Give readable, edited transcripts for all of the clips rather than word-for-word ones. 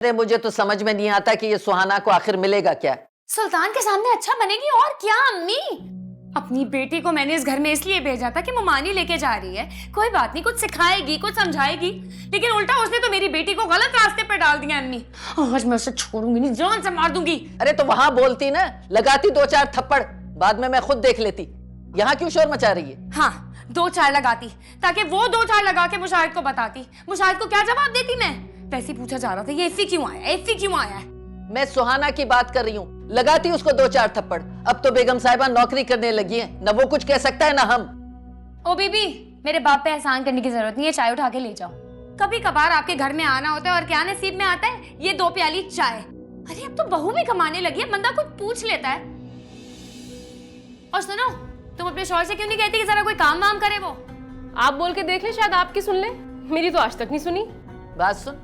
अरे मुझे तो समझ में नहीं आता कि ये सुहाना को आखिर मिलेगा क्या। सुल्तान के सामने अच्छा बनेगी और क्या अम्मी। अपनी बेटी को मैंने इस घर में इसलिए भेजा था कि मुमानी लेके जा रही है, कोई बात नहीं, कुछ सिखाएगी, कुछ समझाएगी, लेकिन उल्टा उसने तो मेरी बेटी को गलत रास्ते पे डाल दिया अम्मी। आज मैं उसे छोड़ूंगी नहीं, जान से मार दूंगी। अरे तो वहां बोलती ना, लगाती 2-4 थप्पड़, बाद में मैं खुद देख लेती। यहाँ क्यों शोर मचा रही है? हाँ, 2-4 लगाती ताकि वो 2-4 लगा के मुशाहिद को बताती। मुशाहिद को क्या जवाब देती मैं? वैसे ही पूछा जा रहा था ये इफ़ी क्यों आया, इफ़ी क्यों आया है। मैं सुहाना की बात कर रही हूँ, लगाती उसको 2-4 थप्पड़। अब तो बेगम साहिबा नौकरी करने लगी है, न वो कुछ कह सकता है ना हम। ओ बीबी, मेरे बाप पे एहसान करने की जरूरत नहीं है, चाय उठा के ले जाओ। कभी कभार आपके घर में आना होता है और क्या नसीब में आता है, ये 2 प्याली चाय। अरे अब तो बहू भी कमाने लगी है, बंदा कुछ पूछ लेता है। और सुनो, तुम अपने शौहर से क्यों नहीं कहती कि जरा कोई काम वाम करे? वो आप बोल के देख ले, शायद आपकी सुन ले, मेरी तो आज तक नहीं सुनी। बात सुन,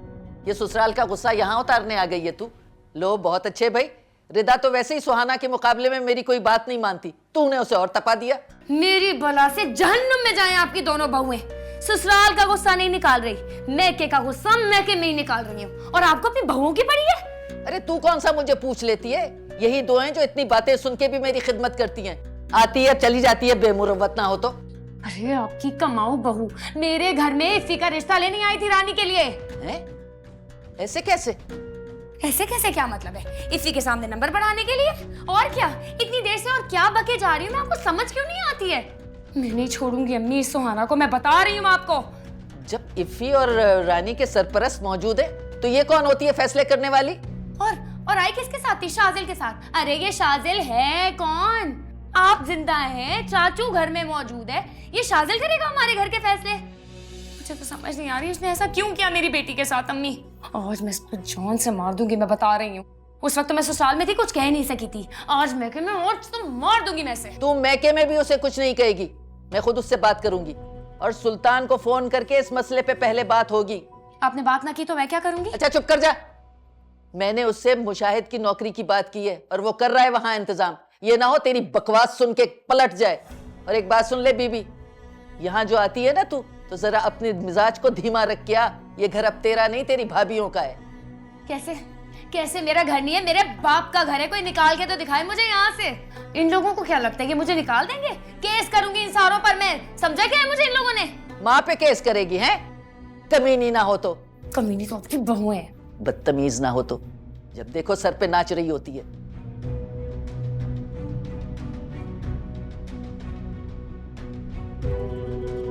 ये ससुराल का गुस्सा यहाँ उतारने आ गई है तू। लो बहुत अच्छे भाई, रिदा तो वैसे ही सुहाना के मुकाबले में मेरी कोई बात नहीं मानती, तूने उसे और तपा दिया। मेरी बला से जहन्नुम में जाएं आपकी दोनों बहुएं। ससुराल का गुस्सा नहीं निकाल रही, मैके का गुस्सा मैके में ही निकाल रही हूँ, और आपको अपनी बहुओं की पड़ी है। अरे तू कौन सा मुझे पूछ लेती है? यही 2 हैं जो इतनी बातें सुन के भी मेरी खिदमत करती हैं। आती है चली जाती है, बेमुरव्वत ना हो तो। अरे आपकी कमाऊ बहू मेरे घर में इफ़ी का रिश्ता लेने आई थी रानी के लिए। हैं? ऐसे कैसे? ऐसे कैसे क्या मतलब है? इफ़ी के सामने नंबर बढ़ाने के लिए? और क्या, इतनी देर से और क्या बके जा रही हूँ मैं, आपको समझ क्यों नहीं आती है? मैं नहीं छोड़ूंगी अम्मी इस सुहाना को, मैं बता रही हूँ आपको। जब इफ़ी और रानी के सरपरस्त मौजूद है तो ये कौन होती है फैसले करने वाली? और आई किसके साथ थी? शाजिल के साथ। अरे ये शाजिल है कौन? आप जिंदा हैं, चाचू घर में मौजूद है, ये शाजिल करेगा हमारे घर के फैसले? मुझे तो समझ नहीं आ रही उसने ऐसा क्यों किया मेरी बेटी के साथ अम्मी। आज मैं इसको जान से मार दूंगी, मैं बता रही हूँ। उस वक्त तो मैं ससुराल में थी, कुछ कह नहीं सकी थी, आज मैके में और तो मार दूंगी मैं इसे। तू मैके में भी उसे कुछ नहीं कहेगी, मैं खुद उससे बात करूंगी और सुल्तान को फोन करके इस मसले पे पहले बात होगी। आपने बात ना की तो मैं क्या करूंगी? अच्छा चुप कर जा। मैंने उससे मुशाहिद की नौकरी की बात की है और वो कर रहा है वहां इंतजाम। ये ना हो तेरी बकवास सुन के पलट जाए। और एक बात सुन ले बीबी, यहाँ जो आती है ना तू, तो जरा अपने मिजाज को धीमा रख के आ। ये घर अब तेरा नहीं, तेरी भाभीियों का है। कैसे कैसे मेरा घर नहीं है, मेरे बाप का घर है। कोई निकाल के तो दिखाए मुझे यहाँ से। इन लोगों को क्या लगता है कि मुझे निकाल देंगे? केस करूंगी इन सारों पर मैं, समझा क्या है मुझे इन लोगों ने? माँ पे केस करेगी हैं? कमीनी ना हो तो। कमीनी तो आपकी बहू है। बदतमीज ना हो तो। जब देखो सर पे नाच रही होती है।